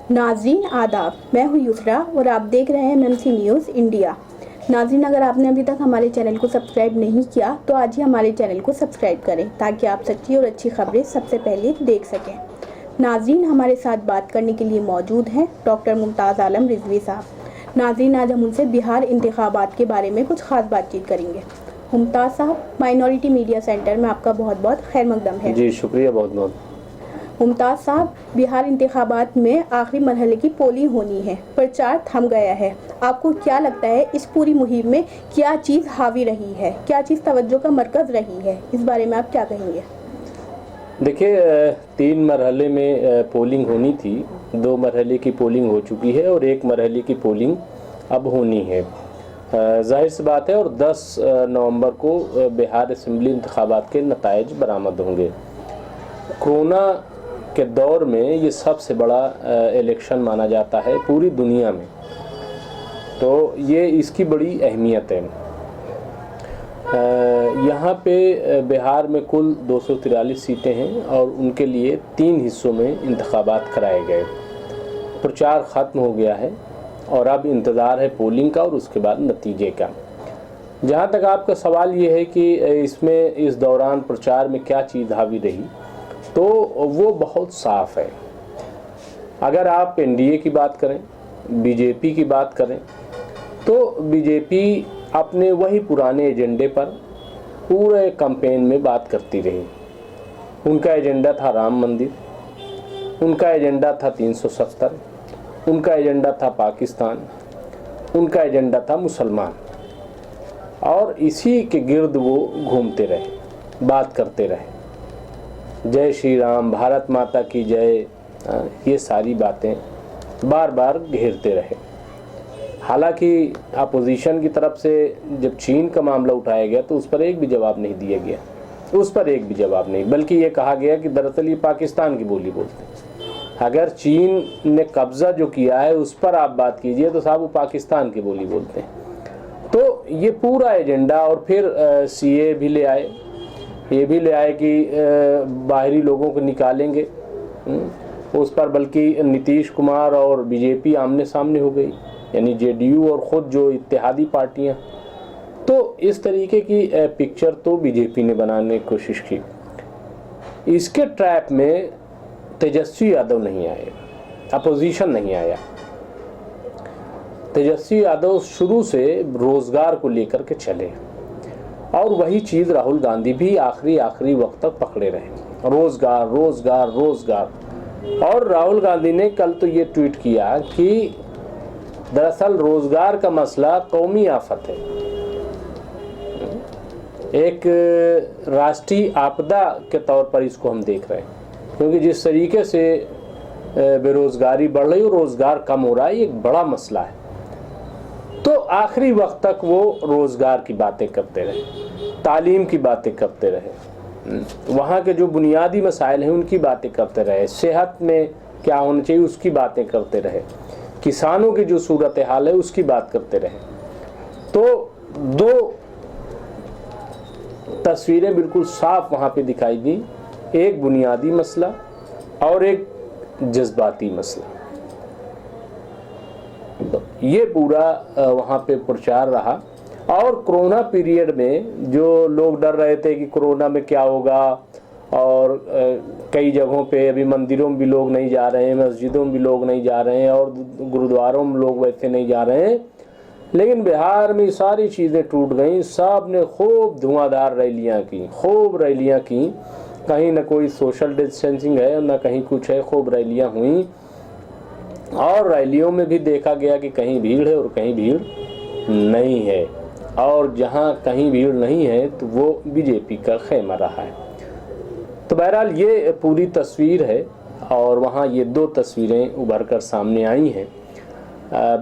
नाज़रीन आदाब, मैं हूँ युसरा और आप देख रहे हैं एमएमसी न्यूज़ इंडिया। नाज़रीन, अगर आपने अभी तक हमारे चैनल को सब्सक्राइब नहीं किया तो आज ही हमारे चैनल को सब्सक्राइब करें ताकि आप सच्ची और अच्छी खबरें सबसे पहले देख सकें। नाज़रीन, हमारे साथ बात करने के लिए मौजूद हैं डॉक्टर मुमताज़ आलम रिजवी साहब। नाज़रीन, आज हम उनसे बिहार इंतखाबात के बारे में कुछ खास बातचीत करेंगे। मुमताज़ साहब, माइनॉरिटी मीडिया सेंटर में आपका बहुत बहुत खैर मकदम है। जी शुक्रिया बहुत बहुत। मुमताज़ साहब, बिहार इंतखाबात में आखिरी मरहले की पोलिंग होनी है, प्रचार थम गया है। आपको क्या लगता है इस पूरी मुहिम में क्या चीज़ हावी रही है, क्या चीज़ तवज्जो का मरकज़ रही है, इस बारे में आप क्या कहेंगे? देखिए, 3 मरहले में पोलिंग होनी थी। 2 मरहले की पोलिंग हो चुकी है और 1 मरहले की पोलिंग अब होनी है। जाहिर सी बात है, और 10 नवंबर को बिहार असेंबली इंतखाबात के नताइज बरामद होंगे। कोरोना के दौर में ये सबसे बड़ा इलेक्शन माना जाता है पूरी दुनिया में, तो ये इसकी बड़ी अहमियत है। यहाँ पे बिहार में कुल 243 सीटें हैं और उनके लिए 3 हिस्सों में इंतखाबात कराए गए। प्रचार ख़त्म हो गया है और अब इंतज़ार है पोलिंग का और उसके बाद नतीजे का। जहाँ तक आपका सवाल ये है कि इसमें इस दौरान प्रचार में क्या चीज़ हावी रही, तो वो बहुत साफ़ है। अगर आप एनडीए की बात करें, बीजेपी की बात करें, तो बीजेपी अपने वही पुराने एजेंडे पर पूरे कैंपेन में बात करती रही। उनका एजेंडा था राम मंदिर, उनका एजेंडा था 370, उनका एजेंडा था पाकिस्तान, उनका एजेंडा था मुसलमान, और इसी के गिर्द वो घूमते रहे, बात करते रहे। जय श्री राम, भारत माता की जय, ये सारी बातें बार बार घेरते रहे। हालांकि अपोजिशन की तरफ से जब चीन का मामला उठाया गया तो उस पर एक भी जवाब नहीं दिया गया, उस पर एक भी जवाब नहीं, बल्कि ये कहा गया कि दरअसल ये पाकिस्तान की बोली बोलते हैं। अगर चीन ने कब्ज़ा जो किया है उस पर आप बात कीजिए तो साहब वो पाकिस्तान की बोली बोलते हैं। तो ये पूरा एजेंडा, और फिर सीए भी ले आए, ये भी ले आए कि बाहरी लोगों को निकालेंगे उस पर, बल्कि नीतीश कुमार और बीजेपी आमने सामने हो गई, यानी जेडीयू और ख़ुद जो इत्तेहादी पार्टियां। तो इस तरीके की पिक्चर तो बीजेपी ने बनाने की कोशिश की। इसके ट्रैप में तेजस्वी यादव नहीं आए, अपोजिशन नहीं आया। तेजस्वी यादव शुरू से रोज़गार को लेकर के चले, और वही चीज़ राहुल गांधी भी आखिरी वक्त तक पकड़े रहे, रोज़गार रोज़गार रोज़गार। और राहुल गांधी ने कल तो ये ट्वीट किया कि दरअसल रोज़गार का मसला कौमी आफत है, एक राष्ट्रीय आपदा के तौर पर इसको हम देख रहे हैं, क्योंकि जिस तरीके से बेरोज़गारी बढ़ रही है, रोज़गार कम हो रहा है, ये एक बड़ा मसला है। तो आखिरी वक्त तक वो रोज़गार की बातें करते रहे, तालीम की बातें करते रहे, वहाँ के जो बुनियादी मसाइल हैं उनकी बातें करते रहे, सेहत में क्या होना चाहिए उसकी बातें करते रहे, किसानों की जो सूरत हाल है उसकी बात करते रहे। तो 2 तस्वीरें बिल्कुल साफ वहाँ पे दिखाई दी, एक बुनियादी मसला और एक जज्बाती मसला। तो ये पूरा वहाँ पे प्रचार रहा। और कोरोना पीरियड में जो लोग डर रहे थे कि कोरोना में क्या होगा, और कई जगहों पे अभी मंदिरों में भी लोग नहीं जा रहे हैं, मस्जिदों में भी लोग नहीं जा रहे हैं, और गुरुद्वारों में लोग वैसे नहीं जा रहे हैं, लेकिन बिहार में सारी चीज़ें टूट गई। सब ने खूब धुआंधार रैलियां की, खूब रैलियां की, कहीं ना कोई सोशल डिस्टेंसिंग है ना कहीं कुछ है, खूब रैलियां हुई। और रैलियों में भी देखा गया कि कहीं भीड़ है और कहीं भीड़ नहीं है, और जहां कहीं भीड़ नहीं है तो वो बीजेपी का खेमा रहा है। तो बहरहाल ये पूरी तस्वीर है, और वहाँ ये 2 तस्वीरें उभर कर सामने आई हैं।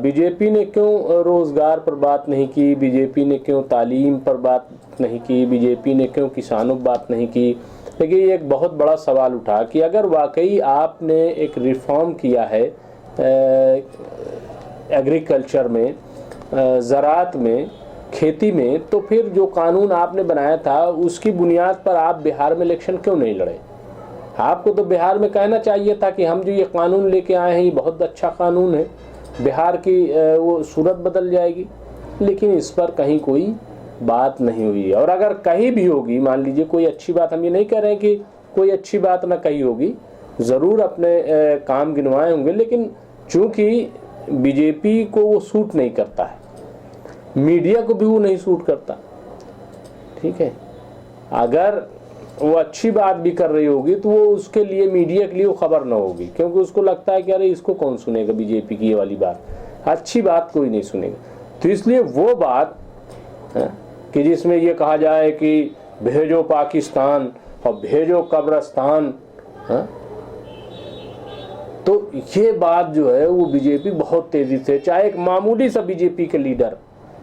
बीजेपी ने क्यों रोज़गार पर बात नहीं की, बीजेपी ने क्यों तालीम पर बात नहीं की, बीजेपी ने क्यों किसानों पर बात नहीं की। लेकिन ये एक बहुत बड़ा सवाल उठा कि अगर वाकई आपने एक रिफॉर्म किया है एग्रीकल्चर में, ज़राअत में, खेती में, तो फिर जो कानून आपने बनाया था उसकी बुनियाद पर आप बिहार में इलेक्शन क्यों नहीं लड़े? आपको तो बिहार में कहना चाहिए था कि हम जो ये कानून लेके आए हैं ये बहुत अच्छा कानून है, बिहार की वो सूरत बदल जाएगी। लेकिन इस पर कहीं कोई बात नहीं हुई। और अगर कहीं भी होगी, मान लीजिए कोई अच्छी बात, हम ये नहीं कह रहे हैं कि कोई अच्छी बात ना कही होगी, ज़रूर अपने काम गिनवाए होंगे, लेकिन चूँकि बीजेपी को वो सूट नहीं करता है, मीडिया को भी वो नहीं सूट करता, ठीक है। अगर वो अच्छी बात भी कर रही होगी तो वो उसके लिए, मीडिया के लिए वो खबर ना होगी, क्योंकि उसको लगता है कि अरे इसको कौन सुनेगा बीजेपी की ये वाली बात, अच्छी बात कोई नहीं सुनेगा। तो इसलिए वो बात कि जिसमें ये कहा जाए कि भेजो पाकिस्तान और भेजो कब्रिस्तान, तो ये बात जो है वो बीजेपी बहुत तेजी से, चाहे एक मामूली सा बीजेपी के लीडर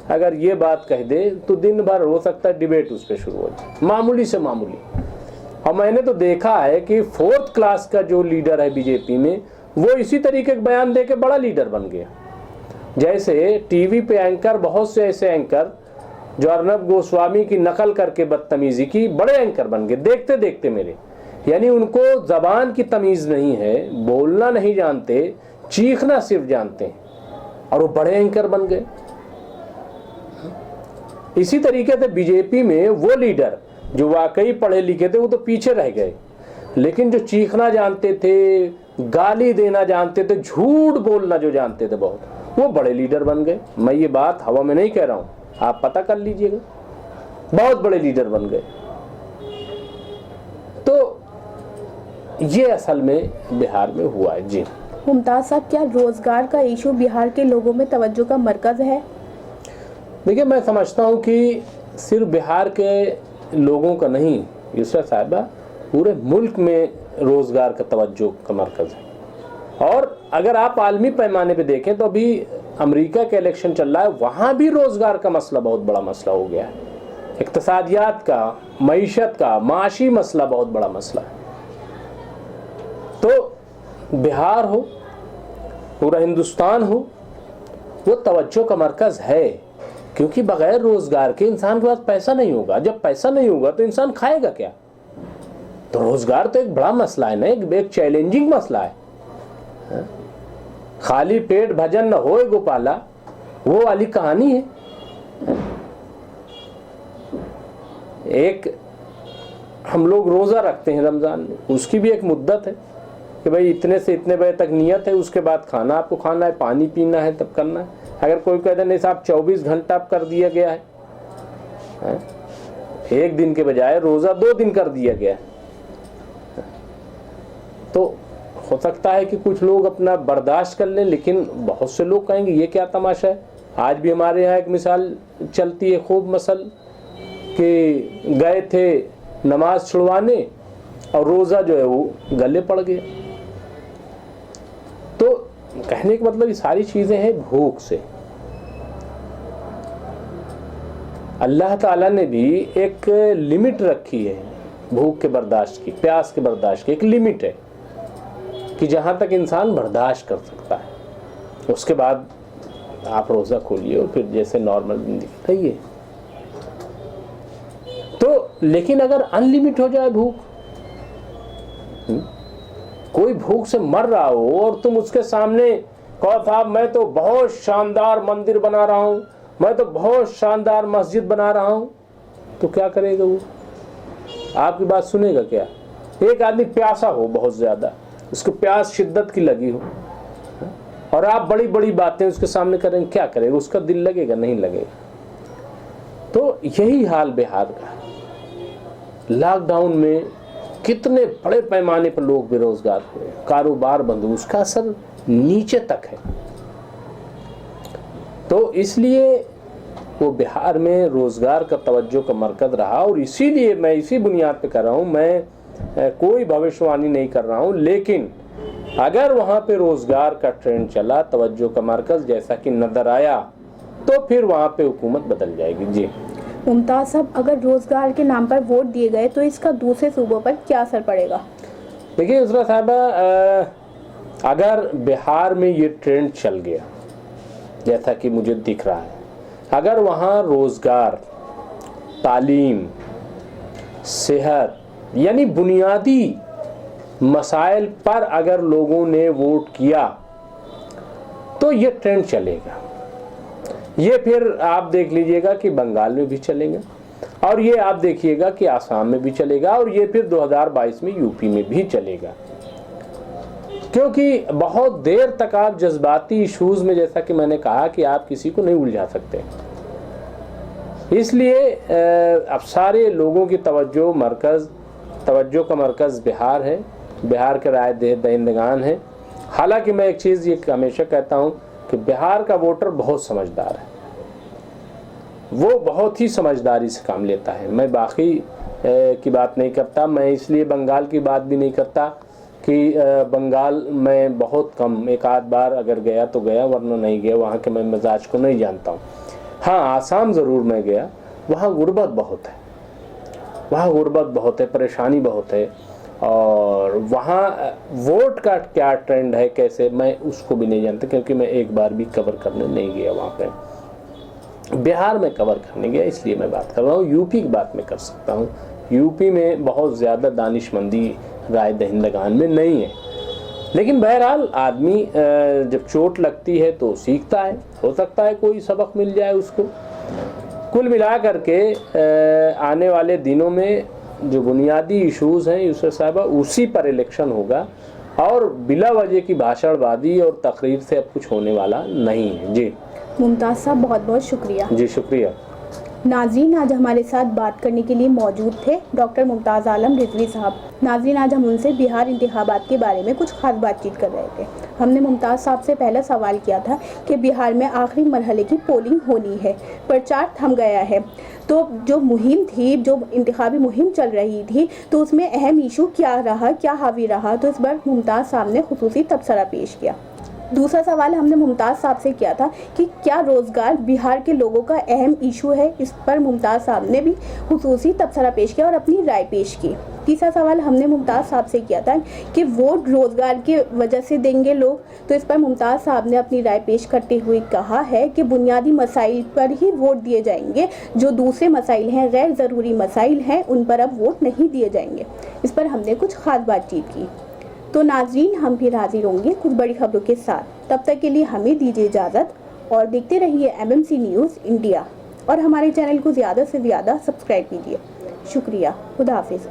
अगर ये बात कह दे तो दिन भर हो सकता है डिबेट उस पर शुरू हो जाए, मामूली से मामूली। और मैंने तो देखा है कि 4th क्लास का जो लीडर है बीजेपी में, वो इसी तरीके का बयान दे के बड़ा लीडर बन गया। जैसे टीवी पे एंकर, बहुत से ऐसे एंकर जो अर्नब गोस्वामी की नकल करके बदतमीजी की, बड़े एंकर बन गए देखते देखते मेरे। यानी उनको जबान की तमीज नहीं है, बोलना नहीं जानते, चीखना सिर्फ जानते हैं, और वो बड़े एंकर बन गए। इसी तरीके से बीजेपी में वो लीडर जो वाकई पढ़े लिखे थे वो तो पीछे रह गए, लेकिन जो चीखना जानते थे, गाली देना जानते थे, झूठ बोलना जो जानते थे बहुत, वो बड़े लीडर बन गए। मैं ये बात हवा में नहीं कह रहा हूं, आप पता कर लीजिएगा, बहुत बड़े लीडर बन गए। तो ये असल में बिहार में हुआ है। जी मुमताज साहब, क्या रोजगार का इशू बिहार के लोगों में तवज्जो का मरकज है? देखिए, मैं समझता हूँ कि सिर्फ बिहार के लोगों का नहीं, यूसरा साहिबा, पूरे मुल्क में रोज़गार का तवज्जो का मरकज़ है। और अगर आप आलमी पैमाने पे देखें तो अभी अमेरिका का इलेक्शन चल रहा है, वहाँ भी रोज़गार का मसला बहुत बड़ा मसला हो गया है। इक़्तिसादियात का, मईशत का, माशी मसला बहुत बड़ा मसला है। तो बिहार हो, पूरा हिंदुस्तान हो, वो तवज्जो का मरकज़ है, क्योंकि बगैर रोजगार के इंसान के पास पैसा नहीं होगा। जब पैसा नहीं होगा तो इंसान खाएगा क्या? तो रोजगार तो एक बड़ा मसला है ना, एक चैलेंजिंग मसला है। खाली पेट भजन न होए गोपाला, वो वाली कहानी है। एक हम लोग रोजा रखते हैं रमजान में, उसकी भी एक मुद्दत है कि भाई इतने से इतने बजे तक नियत है, उसके बाद खाना आपको खाना है, पानी पीना है, तब करना है। अगर कोई कहते नहीं साहब 24 घंटा आप कर दिया गया है, एक दिन के बजाय रोजा 2 दिन कर दिया गया है, तो हो सकता है कि कुछ लोग अपना बर्दाश्त कर लें, लेकिन बहुत से लोग कहेंगे ये क्या तमाशा है। आज भी हमारे यहाँ एक मिसाल चलती है खूब मसल कि गए थे नमाज छुड़वाने और रोज़ा जो है वो गले पड़ गया। तो कहने का मतलब ये सारी चीज़ें हैं भूख से। अल्लाह ताला ने भी एक लिमिट रखी है भूख के बर्दाश्त की, प्यास के बर्दाश्त की एक लिमिट है कि जहाँ तक इंसान बर्दाश्त कर सकता है, उसके बाद आप रोज़ा खोलिए और फिर जैसे नॉर्मल जिंदगी रहिए। तो लेकिन अगर अनलिमिट हो जाए भूख, कोई भूख से मर रहा हो और तुम उसके सामने कहो साहब मैं तो बहुत शानदार मंदिर बना रहा हूँ, मैं तो बहुत शानदार मस्जिद बना रहा हूँ, तो क्या करेगा वो? आपकी बात सुनेगा क्या? एक आदमी प्यासा हो बहुत ज़्यादा, उसको प्यास शिद्दत की लगी हो और आप बड़ी बड़ी बातें उसके सामने करेंगे, क्या करेगा? उसका दिल लगेगा? नहीं लगेगा। तो यही हाल बिहार का। लॉकडाउन में कितने बड़े पैमाने पर लोग बेरोजगार हुए, कारोबार बंद हुए, उसका असर नीचे तक है। तो इसलिए वो बिहार में रोजगार का तवज्जो का मरकज रहा और इसीलिए मैं इसी बुनियाद पे कर रहा हूँ। मैं कोई भविष्यवाणी नहीं कर रहा हूँ, लेकिन अगर वहाँ पे रोजगार का ट्रेंड चला, तवज्जो का मरकज जैसा कि नजर आया, तो फिर वहाँ पे हुकूमत बदल जाएगी। जी मुमताज साहब, अगर रोजगार के नाम पर वोट दिए गए तो इसका दूसरे सूबों पर क्या असर पड़ेगा? देखिए उसरा साहबा, अगर बिहार में ये ट्रेंड चल गया जैसा कि मुझे दिख रहा है, अगर वहाँ रोजगार, तालीम, सेहत यानी बुनियादी मसाइल पर अगर लोगों ने वोट किया तो ये ट्रेंड चलेगा। ये फिर आप देख लीजिएगा कि बंगाल में भी चलेगा, और ये आप देखिएगा कि आसाम में भी चलेगा, और ये फिर 2022 में यूपी में भी चलेगा। क्योंकि बहुत देर तक आप जज्बाती इश्यूज में, जैसा कि मैंने कहा, कि आप किसी को नहीं उलझा सकते। इसलिए अब सारे लोगों की तवज्जो का मरकज़ बिहार है, बिहार के राय दहिंदगान है। हालांकि मैं एक चीज़ ये हमेशा कहता हूँ कि बिहार का वोटर बहुत समझदार है, वो बहुत ही समझदारी से काम लेता है। मैं बाकी की बात नहीं करता, मैं इसलिए बंगाल की बात भी नहीं करता कि बंगाल में बहुत कम, एक आध बार अगर गया तो गया, वरना नहीं गया। वहाँ के मैं मिजाज को नहीं जानता हूँ। हाँ, आसाम ज़रूर मैं गया, वहाँ गुर्बत बहुत है, वहाँ गुर्बत बहुत है, परेशानी बहुत है, और वहाँ वोट का क्या ट्रेंड है, कैसे, मैं उसको भी नहीं जानता, क्योंकि मैं एक बार भी कवर करने नहीं गया वहाँ पे। बिहार में कवर करने गया, इसलिए मैं बात कर रहा हूँ। यूपी की बात मैं कर सकता हूँ। यूपी में बहुत ज़्यादा दानिशमंदी राय दहिंदगान में नहीं है, लेकिन बहरहाल आदमी जब चोट लगती है तो सीखता है, हो सकता है कोई सबक मिल जाए उसको। कुल मिला करके आने वाले दिनों में जो बुनियादी इश्यूज़ हैं यूसुफ साहिबा, उसी पर इलेक्शन होगा, और बिला वजह की भाषणबाजी और तकरीर से अब कुछ होने वाला नहीं है। जी मुमताज़ साहब, बहुत बहुत शुक्रिया। जी शुक्रिया। नाज़रीन, आज हमारे साथ बात करने के लिए मौजूद थे डॉक्टर मुमताज़ आलम रिजवी साहब। नाज़रीन, आज हम उनसे बिहार इंतखाबात के बारे में कुछ खास बातचीत कर रहे थे। हमने मुमताज़ साहब से पहला सवाल किया था कि बिहार में आखिरी मरहले की पोलिंग होनी है, प्रचार थम गया है, तो जो मुहिम थी, जो इंतखाबी मुहिम चल रही थी, तो उसमें अहम इशू क्या रहा, क्या हावी रहा, तो इस बार मुमताज़ साहब ने खुसूसी तबसरा पेश किया। दूसरा सवाल हमने मुमताज़ साहब से किया था कि क्या रोज़गार बिहार के लोगों का अहम इशू है, इस पर मुमताज़ साहब ने भी खुसूसी तबसरा पेश किया और अपनी राय पेश की। तीसरा सवाल हमने मुमताज़ साहब से किया था कि वोट रोज़गार की वजह से देंगे लोग, तो इस पर मुमताज़ साहब ने अपनी राय पेश करते हुए कहा है कि बुनियादी मसाइल पर ही वोट दिए जाएंगे, जो दूसरे मसाइल हैं, गैर ज़रूरी मसाइल हैं, उन पर अब वोट नहीं दिए जाएंगे। इस पर हमने कुछ ख़ास बातचीत की। तो नाज़रीन, हम फिर हाजिर होंगे कुछ बड़ी खबरों के साथ। तब तक के लिए हमें दीजिए इजाज़त और देखते रहिए MMC न्यूज़ इंडिया, और हमारे चैनल को ज़्यादा से ज़्यादा सब्सक्राइब कीजिए। शुक्रिया। खुदा हाफिज़।